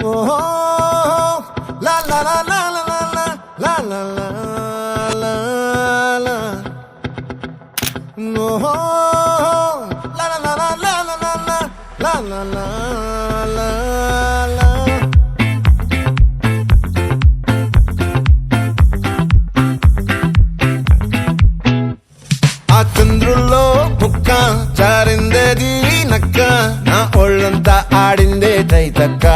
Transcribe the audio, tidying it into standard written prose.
ఓహో లా లా లా లా లా లా లా లా లా లా ఓహో లా లా లా లా లా లా లా లా లా లా లా ఆ చంద్రుల్లో బుక్క జారిందేది నక్క నా ఒళ్ళంతా ఆడిందే తైతక్క